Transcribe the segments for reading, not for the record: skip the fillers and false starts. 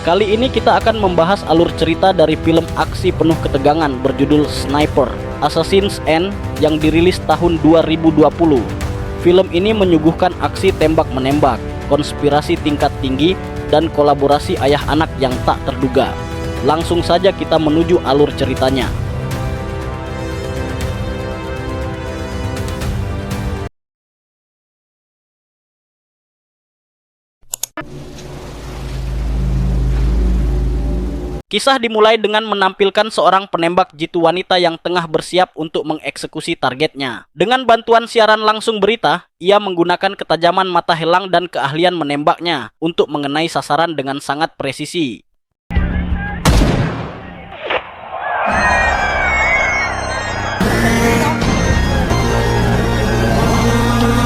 Kali ini kita akan membahas alur cerita dari film aksi penuh ketegangan berjudul Sniper: Assassin's End yang dirilis tahun 2020. Film ini menyuguhkan aksi tembak-menembak, konspirasi tingkat tinggi, dan kolaborasi ayah anak yang tak terduga. Langsung saja kita menuju alur ceritanya. Kisah dimulai dengan menampilkan seorang penembak jitu wanita yang tengah bersiap untuk mengeksekusi targetnya. Dengan bantuan siaran langsung berita, ia menggunakan ketajaman mata helang dan keahlian menembaknya untuk mengenai sasaran dengan sangat presisi.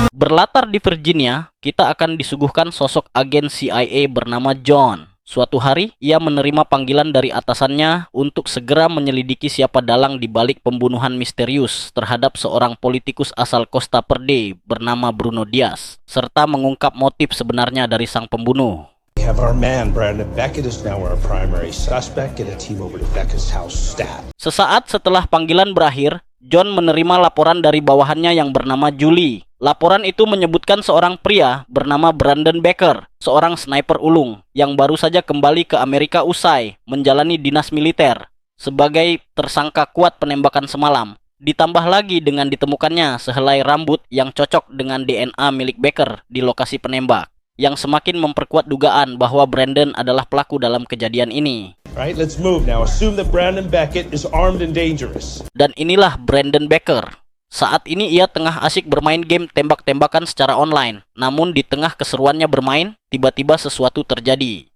Berlatar di Virginia, kita akan disuguhkan sosok agen CIA bernama John. Suatu hari, ia menerima panggilan dari atasannya untuk segera menyelidiki siapa dalang di balik pembunuhan misterius terhadap seorang politikus asal Costa Verde bernama Bruno Diaz, serta mengungkap motif sebenarnya dari sang pembunuh. We have our man, Brandon Beckett, is now our primary suspect. Get a team over to Beckett's house stat. Sesaat setelah panggilan berakhir, John menerima laporan dari bawahannya yang bernama Julie. Laporan itu menyebutkan seorang pria bernama Brandon Becker, seorang sniper ulung yang baru saja kembali ke Amerika usai menjalani dinas militer sebagai tersangka kuat penembakan semalam. Ditambah lagi dengan ditemukannya sehelai rambut yang cocok dengan DNA milik Becker di lokasi penembak, yang semakin memperkuat dugaan bahwa Brandon adalah pelaku dalam kejadian ini. Right, let's move now. Assume that Brandon Beckett is armed and dangerous. Dan inilah Brandon Becker. Saat ini ia tengah asik bermain game tembak-tembakan secara online. Namun di tengah keseruannya bermain, tiba-tiba sesuatu terjadi.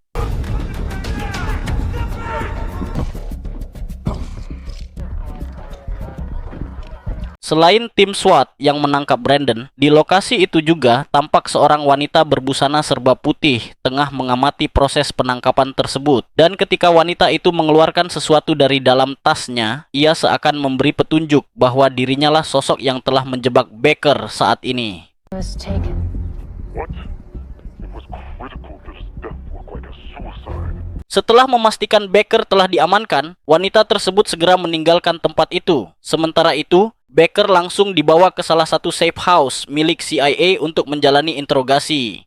Selain tim SWAT yang menangkap Brandon, di lokasi itu juga tampak seorang wanita berbusana serba putih tengah mengamati proses penangkapan tersebut. Dan ketika wanita itu mengeluarkan sesuatu dari dalam tasnya, ia seakan memberi petunjuk bahwa dirinya lah sosok yang telah menjebak Becker saat ini. Setelah memastikan Becker telah diamankan, wanita tersebut segera meninggalkan tempat itu. Sementara itu, Becker langsung dibawa ke salah satu safe house milik CIA untuk menjalani interogasi.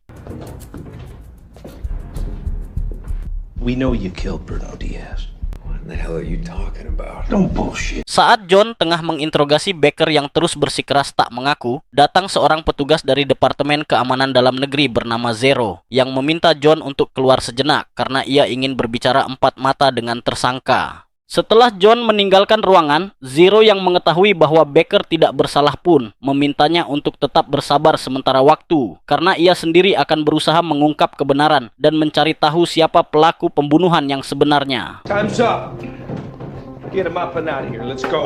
We know you killed Bruno Diaz. What the hell are you talking about? Don't bullshit. Saat John tengah menginterogasi Becker yang terus bersikeras tak mengaku, datang seorang petugas dari Departemen Keamanan Dalam Negeri bernama Zero yang meminta John untuk keluar sejenak karena ia ingin berbicara empat mata dengan tersangka. Setelah John meninggalkan ruangan, Zero yang mengetahui bahwa Becker tidak bersalah pun memintanya untuk tetap bersabar sementara waktu karena ia sendiri akan berusaha mengungkap kebenaran dan mencari tahu siapa pelaku pembunuhan yang sebenarnya. Time's up. Get him up and out of here. Let's go.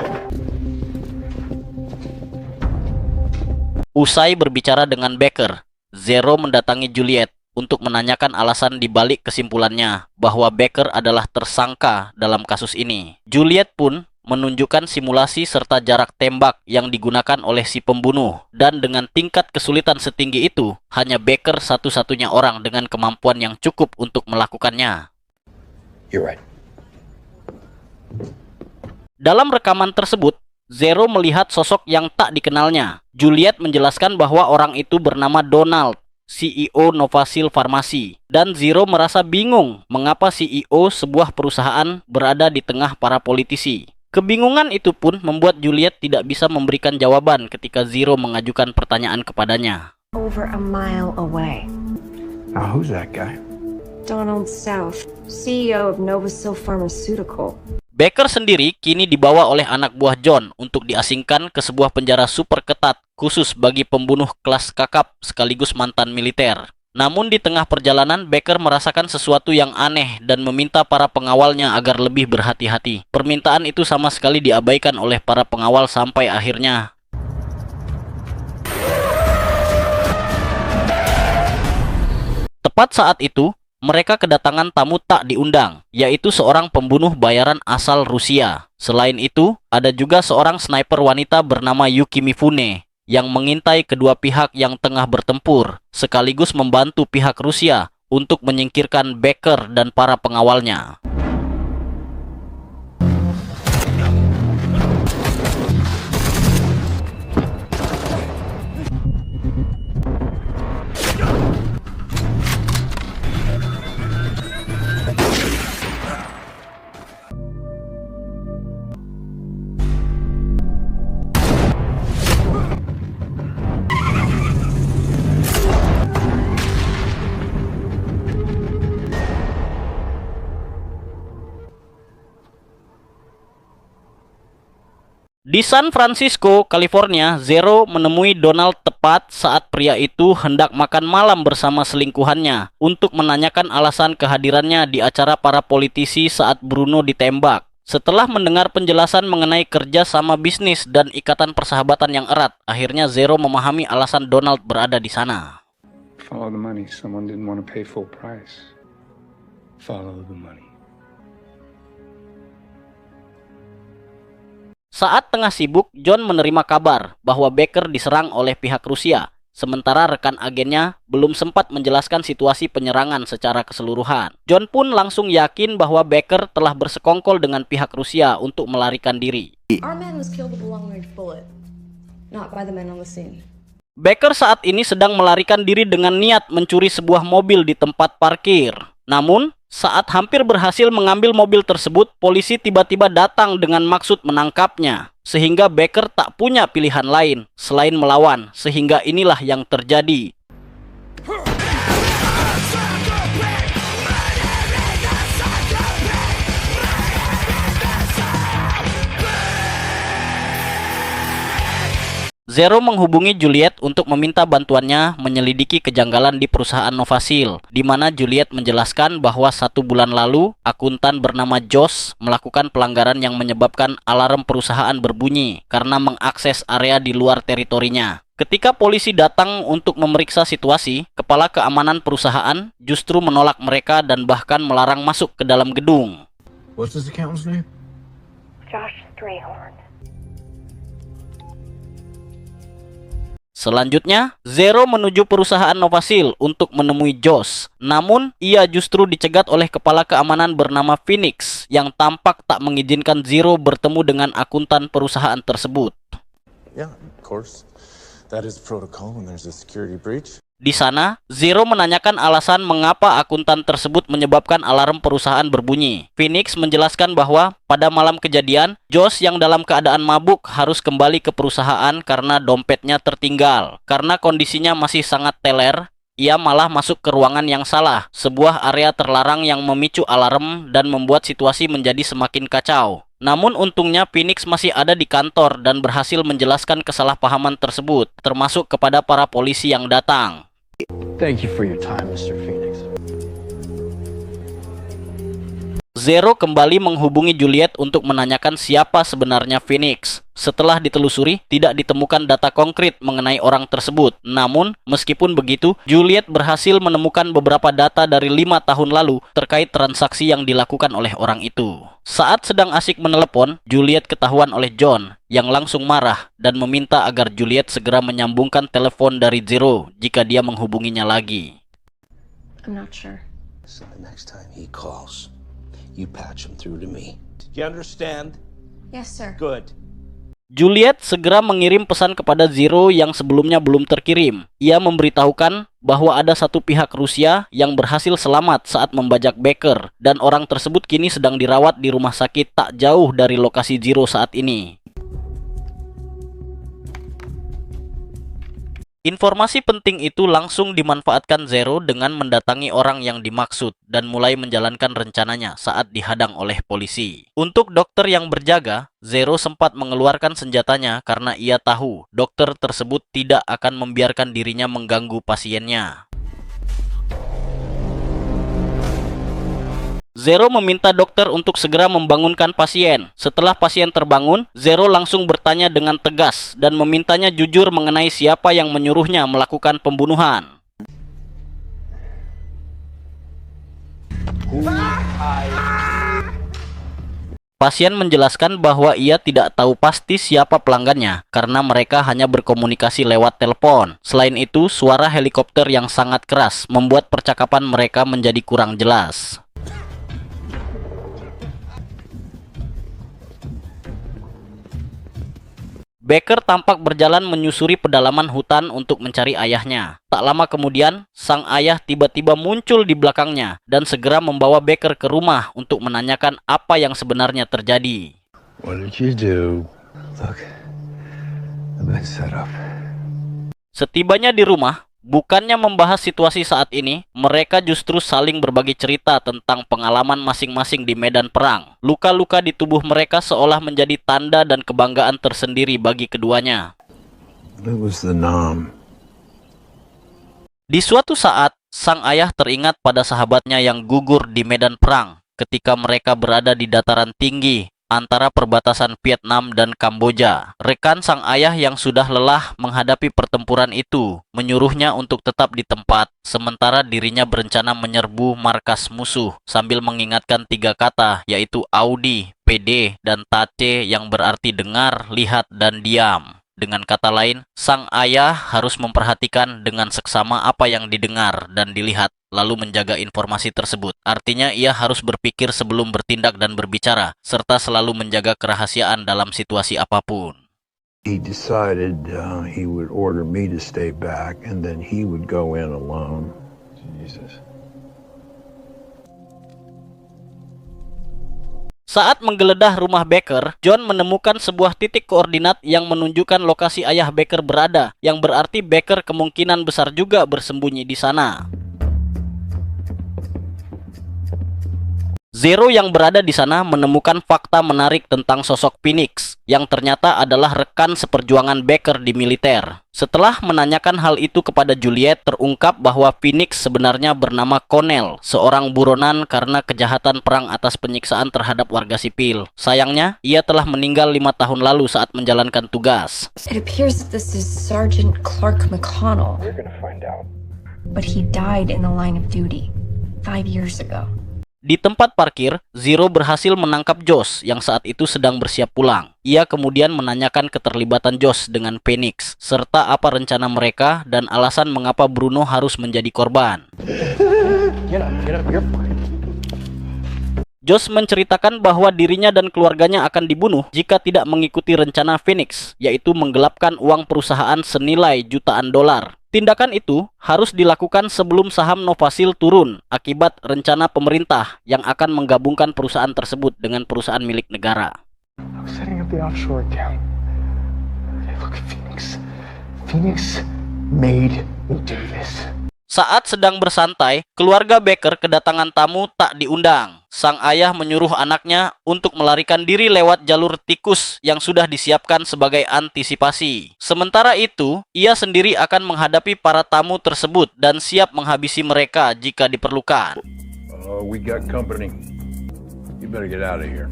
Usai berbicara dengan Becker, Zero mendatangi Juliet untuk menanyakan alasan dibalik kesimpulannya bahwa Becker adalah tersangka dalam kasus ini. Juliet pun menunjukkan simulasi serta jarak tembak yang digunakan oleh si pembunuh, dan dengan tingkat kesulitan setinggi itu, hanya Becker satu-satunya orang dengan kemampuan yang cukup untuk melakukannya. You're right. Dalam rekaman tersebut, Zero melihat sosok yang tak dikenalnya. Juliet menjelaskan bahwa orang itu bernama Donald, CEO Novasil Farmasi, dan Zero merasa bingung mengapa CEO sebuah perusahaan berada di tengah para politisi. Kebingungan itu pun membuat Juliet tidak bisa memberikan jawaban ketika Zero mengajukan pertanyaan kepadanya. Over a mile away. Now, who's that guy? Donald South, CEO of Novasil Pharmaceutical. Becker sendiri kini dibawa oleh anak buah John untuk diasingkan ke sebuah penjara super ketat khusus bagi pembunuh kelas kakap sekaligus mantan militer. Namun di tengah perjalanan, Becker merasakan sesuatu yang aneh dan meminta para pengawalnya agar lebih berhati-hati. Permintaan itu sama sekali diabaikan oleh para pengawal sampai akhirnya tepat saat itu, mereka kedatangan tamu tak diundang, yaitu seorang pembunuh bayaran asal Rusia. Selain itu, ada juga seorang sniper wanita bernama Yuki Mifune yang mengintai kedua pihak yang tengah bertempur, sekaligus membantu pihak Rusia untuk menyingkirkan Becker dan para pengawalnya. Di San Francisco, California, Zero menemui Donald tepat saat pria itu hendak makan malam bersama selingkuhannya untuk menanyakan alasan kehadirannya di acara para politisi saat Bruno ditembak. Setelah mendengar penjelasan mengenai kerja sama bisnis dan ikatan persahabatan yang erat, akhirnya Zero memahami alasan Donald berada di sana. Follow the money. Someone didn't want to pay full price. Follow the money. Saat tengah sibuk, John menerima kabar bahwa Becker diserang oleh pihak Rusia, sementara rekan agennya belum sempat menjelaskan situasi penyerangan secara keseluruhan. John pun langsung yakin bahwa Becker telah bersekongkol dengan pihak Rusia untuk melarikan diri. Our man was killed with a long-range bullet, not by the men on the scene. Becker saat ini sedang melarikan diri dengan niat mencuri sebuah mobil di tempat parkir. Namun, saat hampir berhasil mengambil mobil tersebut, polisi tiba-tiba datang dengan maksud menangkapnya. Sehingga Becker tak punya pilihan lain selain melawan, sehingga inilah yang terjadi. Zero menghubungi Juliet untuk meminta bantuannya menyelidiki kejanggalan di perusahaan Novasil, di mana Juliet menjelaskan bahwa 1 bulan lalu, akuntan bernama Josh melakukan pelanggaran yang menyebabkan alarm perusahaan berbunyi karena mengakses area di luar teritorinya. Ketika polisi datang untuk memeriksa situasi, kepala keamanan perusahaan justru menolak mereka dan bahkan melarang masuk ke dalam gedung. What's this accountant's name? Josh Strayhorn. Selanjutnya, Zero menuju perusahaan Novasil untuk menemui Josh. Namun, ia justru dicegat oleh kepala keamanan bernama Phoenix yang tampak tak mengizinkan Zero bertemu dengan akuntan perusahaan tersebut. Yeah, of course. That is protocol when there's a security breach. Di sana, Zero menanyakan alasan mengapa akuntan tersebut menyebabkan alarm perusahaan berbunyi. Phoenix menjelaskan bahwa pada malam kejadian, Josh yang dalam keadaan mabuk harus kembali ke perusahaan karena dompetnya tertinggal. Karena kondisinya masih sangat teler, ia malah masuk ke ruangan yang salah, sebuah area terlarang yang memicu alarm dan membuat situasi menjadi semakin kacau. Namun untungnya Phoenix masih ada di kantor dan berhasil menjelaskan kesalahpahaman tersebut, termasuk kepada para polisi yang datang. Thank you for your time, Mr. Phoenix. Zero kembali menghubungi Juliet untuk menanyakan siapa sebenarnya Phoenix. Setelah ditelusuri, tidak ditemukan data konkret mengenai orang tersebut. Namun, meskipun begitu, Juliet berhasil menemukan beberapa data dari 5 tahun lalu terkait transaksi yang dilakukan oleh orang itu. Saat sedang asik menelepon, Juliet ketahuan oleh John yang langsung marah dan meminta agar Juliet segera menyambungkan telepon dari Zero jika dia menghubunginya lagi. I'm not sure. So the next time he calls, you patch him through to me. Did you understand? Yes, sir. Good. Juliet segera mengirim pesan kepada Zero yang sebelumnya belum terkirim. Ia memberitahukan bahwa ada satu pihak Rusia yang berhasil selamat saat membajak Becker, dan orang tersebut kini sedang dirawat di rumah sakit tak jauh dari lokasi Zero saat ini. Informasi penting itu langsung dimanfaatkan Zero dengan mendatangi orang yang dimaksud dan mulai menjalankan rencananya saat dihadang oleh polisi. Untuk dokter yang berjaga, Zero sempat mengeluarkan senjatanya karena ia tahu dokter tersebut tidak akan membiarkan dirinya mengganggu pasiennya. Zero meminta dokter untuk segera membangunkan pasien. Setelah pasien terbangun, Zero langsung bertanya dengan tegas dan memintanya jujur mengenai siapa yang menyuruhnya melakukan pembunuhan. Pasien menjelaskan bahwa ia tidak tahu pasti siapa pelanggannya karena mereka hanya berkomunikasi lewat telepon. Selain itu, suara helikopter yang sangat keras membuat percakapan mereka menjadi kurang jelas. Becker tampak berjalan menyusuri pedalaman hutan untuk mencari ayahnya. Tak lama kemudian, sang ayah tiba-tiba muncul di belakangnya dan segera membawa Becker ke rumah untuk menanyakan apa yang sebenarnya terjadi. What did you do? Look, I've been set up. Setibanya di rumah, bukannya membahas situasi saat ini, mereka justru saling berbagi cerita tentang pengalaman masing-masing di medan perang. Luka-luka di tubuh mereka seolah menjadi tanda dan kebanggaan tersendiri bagi keduanya. It was the Nam. Di suatu saat, sang ayah teringat pada sahabatnya yang gugur di medan perang ketika mereka berada di dataran tinggi antara perbatasan Vietnam dan Kamboja. Rekan sang ayah yang sudah lelah menghadapi pertempuran itu menyuruhnya untuk tetap di tempat, sementara dirinya berencana menyerbu markas musuh sambil mengingatkan 3 kata, yaitu Audi, PD, dan Tace yang berarti dengar, lihat, dan diam. Dengan kata lain, sang ayah harus memperhatikan dengan seksama apa yang didengar dan dilihat, lalu menjaga informasi tersebut. Artinya ia harus berpikir sebelum bertindak dan berbicara, serta selalu menjaga kerahasiaan dalam situasi apapun. He decided he would order me to stay back, and then he would go in alone. Jesus. Saat menggeledah rumah Becker, John menemukan sebuah titik koordinat yang menunjukkan lokasi ayah Becker berada, yang berarti Becker kemungkinan besar juga bersembunyi di sana. Zero yang berada di sana menemukan fakta menarik tentang sosok Phoenix, yang ternyata adalah rekan seperjuangan Becker di militer. Setelah menanyakan hal itu kepada Juliet, terungkap bahwa Phoenix sebenarnya bernama Connell, seorang buronan karena kejahatan perang atas penyiksaan terhadap warga sipil. Sayangnya, ia telah meninggal 5 tahun lalu saat menjalankan tugas. It appears that this is Sergeant Clark McConnell, We're gonna find out. but he died in the line of duty 5 years ago. Di tempat parkir, Zero berhasil menangkap Josh yang saat itu sedang bersiap pulang. Ia kemudian menanyakan keterlibatan Josh dengan Phoenix, serta apa rencana mereka dan alasan mengapa Bruno harus menjadi korban. Get up, you're fine. Josh menceritakan bahwa dirinya dan keluarganya akan dibunuh jika tidak mengikuti rencana Phoenix, yaitu menggelapkan uang perusahaan senilai jutaan dolar. Tindakan itu harus dilakukan sebelum saham Novasil turun akibat rencana pemerintah yang akan menggabungkan perusahaan tersebut dengan perusahaan milik negara. I was setting up the offshore account. Okay, look at Phoenix. Phoenix made me do this. Saat sedang bersantai, keluarga Becker kedatangan tamu tak diundang. Sang ayah menyuruh anaknya untuk melarikan diri lewat jalur tikus yang sudah disiapkan sebagai antisipasi. Sementara itu, ia sendiri akan menghadapi para tamu tersebut dan siap menghabisi mereka jika diperlukan. We got company. You better get out of here.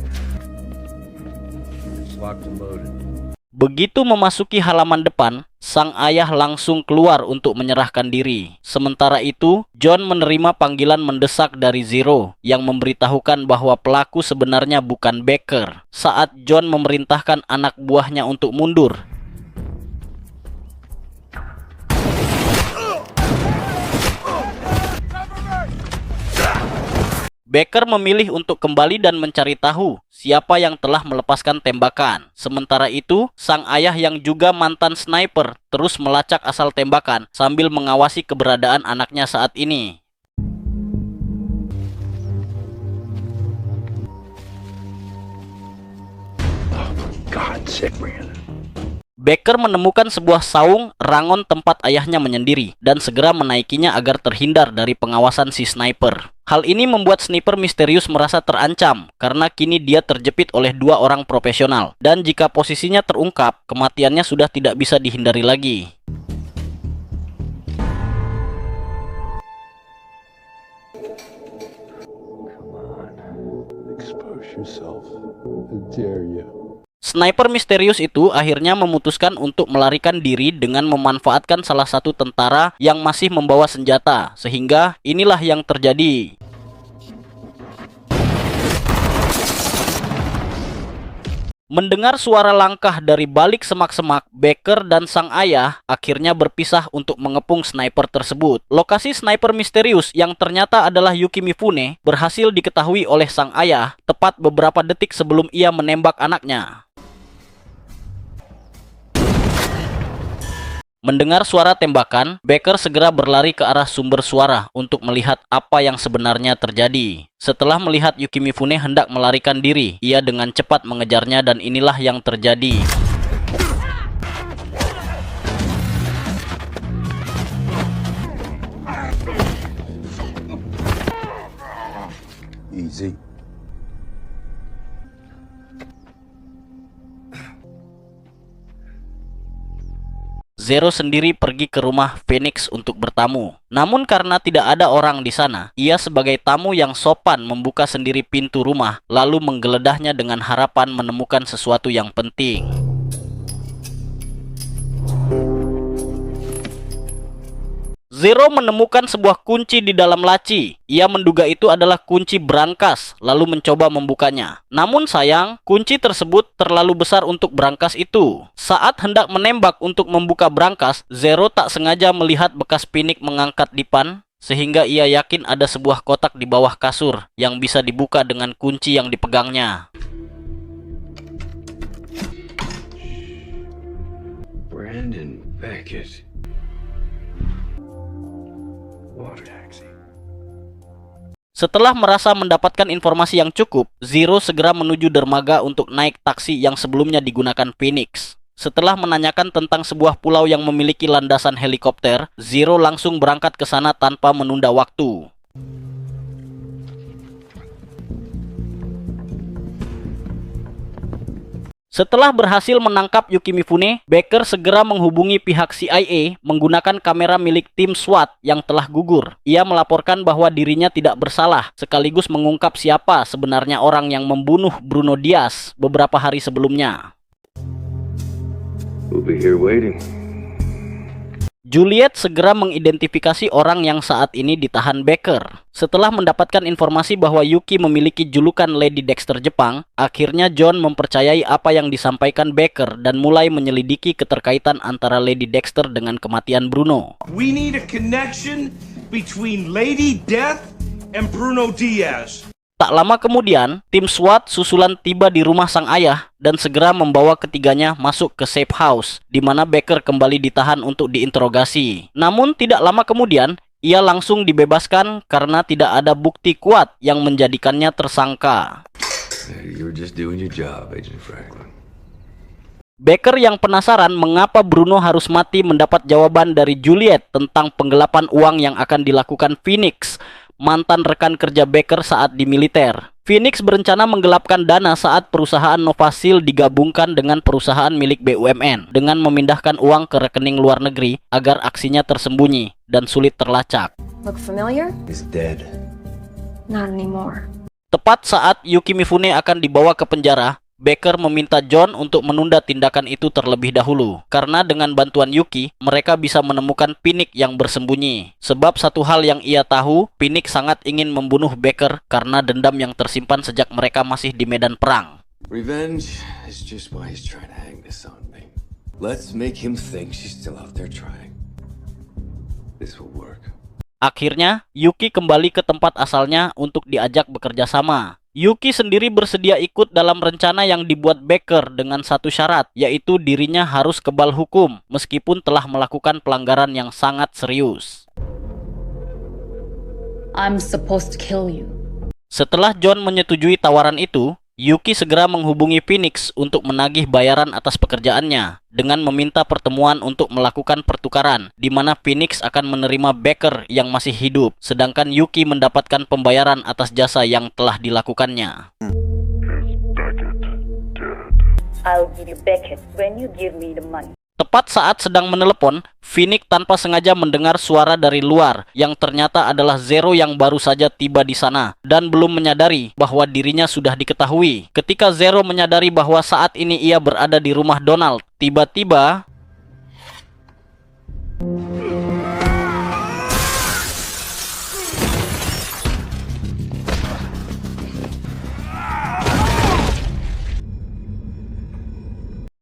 It's locked and loaded. Begitu memasuki halaman depan, sang ayah langsung keluar untuk menyerahkan diri. Sementara itu, John menerima panggilan mendesak dari Zero yang memberitahukan bahwa pelaku sebenarnya bukan Becker. Saat John memerintahkan anak buahnya untuk mundur, Becker memilih untuk kembali dan mencari tahu siapa yang telah melepaskan tembakan. Sementara itu, sang ayah yang juga mantan sniper terus melacak asal tembakan sambil mengawasi keberadaan anaknya saat ini. God's sake, Brandon. Becker menemukan sebuah saung rangon tempat ayahnya menyendiri dan segera menaikinya agar terhindar dari pengawasan si sniper. Hal ini membuat sniper misterius merasa terancam karena kini dia terjepit oleh 2 orang profesional dan jika posisinya terungkap, kematiannya sudah tidak bisa dihindari lagi. Expose yourself. I dare you. Sniper misterius itu akhirnya memutuskan untuk melarikan diri dengan memanfaatkan salah satu tentara yang masih membawa senjata, sehingga inilah yang terjadi. Mendengar suara langkah dari balik semak-semak, Baker dan sang ayah akhirnya berpisah untuk mengepung sniper tersebut. Lokasi sniper misterius yang ternyata adalah Yuki Mifune berhasil diketahui oleh sang ayah tepat beberapa detik sebelum ia menembak anaknya. Mendengar suara tembakan, Baker segera berlari ke arah sumber suara untuk melihat apa yang sebenarnya terjadi. Setelah melihat Yuki Mifune hendak melarikan diri, ia dengan cepat mengejarnya dan inilah yang terjadi. Easy. Zero sendiri pergi ke rumah Phoenix untuk bertamu. Namun karena tidak ada orang di sana, ia sebagai tamu yang sopan membuka sendiri pintu rumah, lalu menggeledahnya dengan harapan menemukan sesuatu yang penting. Zero menemukan sebuah kunci di dalam laci. Ia menduga itu adalah kunci brankas, lalu mencoba membukanya. Namun sayang, kunci tersebut terlalu besar untuk brankas itu. Saat hendak menembak untuk membuka brankas, Zero tak sengaja melihat bekas Phoenix mengangkat dipan, sehingga ia yakin ada sebuah kotak di bawah kasur yang bisa dibuka dengan kunci yang dipegangnya. Brandon Beckett. Water taxi. Setelah merasa mendapatkan informasi yang cukup, Zero segera menuju dermaga untuk naik taksi yang sebelumnya digunakan Phoenix. Setelah menanyakan tentang sebuah pulau yang memiliki landasan helikopter, Zero langsung berangkat ke sana tanpa menunda waktu. Setelah berhasil menangkap Yuki Mifune, Baker segera menghubungi pihak CIA menggunakan kamera milik tim SWAT yang telah gugur. Ia melaporkan bahwa dirinya tidak bersalah, sekaligus mengungkap siapa sebenarnya orang yang membunuh Bruno Diaz beberapa hari sebelumnya. We'll be here waiting. Juliet segera mengidentifikasi orang yang saat ini ditahan Baker. Setelah mendapatkan informasi bahwa Yuki memiliki julukan Lady Dexter Jepang, akhirnya John mempercayai apa yang disampaikan Baker dan mulai menyelidiki keterkaitan antara Lady Dexter dengan kematian Bruno. We need a connection between Lady Death and Bruno Diaz. Tak lama kemudian, tim SWAT susulan tiba di rumah sang ayah dan segera membawa ketiganya masuk ke safe house, di mana Baker kembali ditahan untuk diinterogasi. Namun tidak lama kemudian, ia langsung dibebaskan karena tidak ada bukti kuat yang menjadikannya tersangka. You're just doing your job, Agent Franklin. Baker yang penasaran mengapa Bruno harus mati mendapat jawaban dari Juliet tentang penggelapan uang yang akan dilakukan Phoenix, mantan rekan kerja Baker saat di militer. Phoenix berencana menggelapkan dana saat perusahaan Novasil digabungkan dengan perusahaan milik BUMN dengan memindahkan uang ke rekening luar negeri agar aksinya tersembunyi dan sulit terlacak. Look familiar? He's dead. Not anymore. Tepat saat Yuki Mifune akan dibawa ke penjara, Baker meminta John untuk menunda tindakan itu terlebih dahulu. Karena dengan bantuan Yuki, mereka bisa menemukan Phoenix yang bersembunyi. Sebab satu hal yang ia tahu, Phoenix sangat ingin membunuh Baker karena dendam yang tersimpan sejak mereka masih di medan perang. Revenge is just why he's trying to hang this on me. Let's make him think she's still out there trying. This will work. Akhirnya, Yuki kembali ke tempat asalnya untuk diajak bekerja sama. Yuki sendiri bersedia ikut dalam rencana yang dibuat Baker dengan satu syarat, yaitu dirinya harus kebal hukum meskipun telah melakukan pelanggaran yang sangat serius. I'm supposed to kill you. Setelah John menyetujui tawaran itu, Yuki segera menghubungi Phoenix untuk menagih bayaran atas pekerjaannya dengan meminta pertemuan untuk melakukan pertukaran, di mana Phoenix akan menerima Baker yang masih hidup, sedangkan Yuki mendapatkan pembayaran atas jasa yang telah dilakukannya. I'll give you Beckett when you give me the money. Tepat saat sedang menelepon, Phoenix tanpa sengaja mendengar suara dari luar yang ternyata adalah Zero yang baru saja tiba di sana dan belum menyadari bahwa dirinya sudah diketahui. Ketika Zero menyadari bahwa saat ini ia berada di rumah Donald, tiba-tiba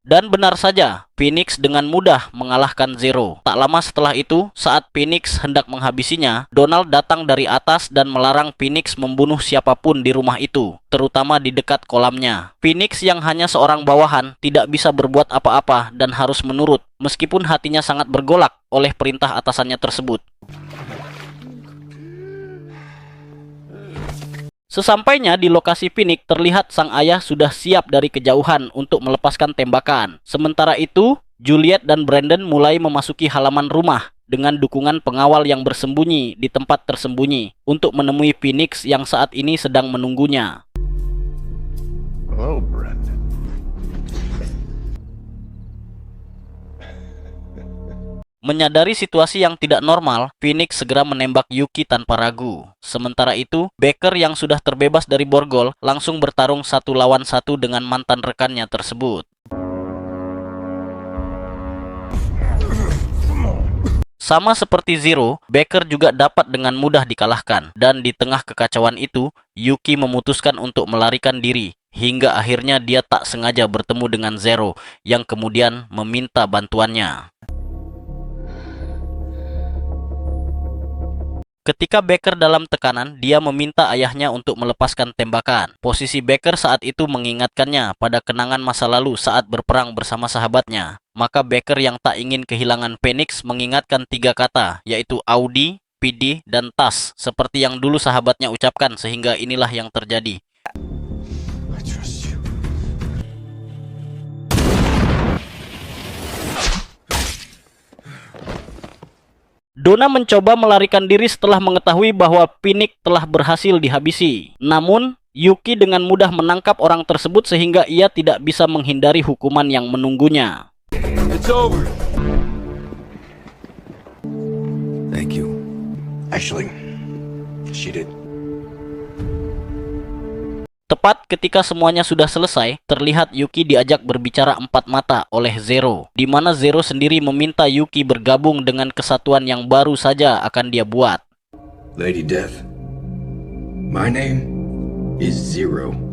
Dan benar saja, Phoenix dengan mudah mengalahkan Zero. Tak lama setelah itu, saat Phoenix hendak menghabisinya, Donald datang dari atas dan melarang Phoenix membunuh siapapun di rumah itu, terutama di dekat kolamnya. Phoenix yang hanya seorang bawahan tidak bisa berbuat apa-apa dan harus menurut, meskipun hatinya sangat bergolak oleh perintah atasannya tersebut. Sesampainya di lokasi Phoenix, terlihat sang ayah sudah siap dari kejauhan untuk melepaskan tembakan. Sementara itu, Juliet dan Brandon mulai memasuki halaman rumah dengan dukungan pengawal yang bersembunyi di tempat tersembunyi untuk menemui Phoenix yang saat ini sedang menunggunya. Hello, Brandon. Menyadari situasi yang tidak normal, Phoenix segera menembak Yuki tanpa ragu. Sementara itu, Baker yang sudah terbebas dari borgol langsung bertarung 1 lawan 1 dengan mantan rekannya tersebut. Sama seperti Zero, Baker juga dapat dengan mudah dikalahkan. Dan di tengah kekacauan itu, Yuki memutuskan untuk melarikan diri. Hingga akhirnya dia tak sengaja bertemu dengan Zero yang kemudian meminta bantuannya. Ketika Baker dalam tekanan, dia meminta ayahnya untuk melepaskan tembakan. Posisi Baker saat itu mengingatkannya pada kenangan masa lalu saat berperang bersama sahabatnya. Maka Baker yang tak ingin kehilangan Phoenix mengingatkan 3 kata, yaitu Audi, PD, dan tas, seperti yang dulu sahabatnya ucapkan, sehingga inilah yang terjadi. I trust you. Donna mencoba melarikan diri setelah mengetahui bahwa Phoenix telah berhasil dihabisi. Namun, Yuki dengan mudah menangkap orang tersebut sehingga ia tidak bisa menghindari hukuman yang menunggunya. It's over. Thank you. Actually, she did. Tepat ketika semuanya sudah selesai, terlihat Yuki diajak berbicara 4 mata oleh Zero, di mana Zero sendiri meminta Yuki bergabung dengan kesatuan yang baru saja akan dia buat. Lady Death, my name is Zero.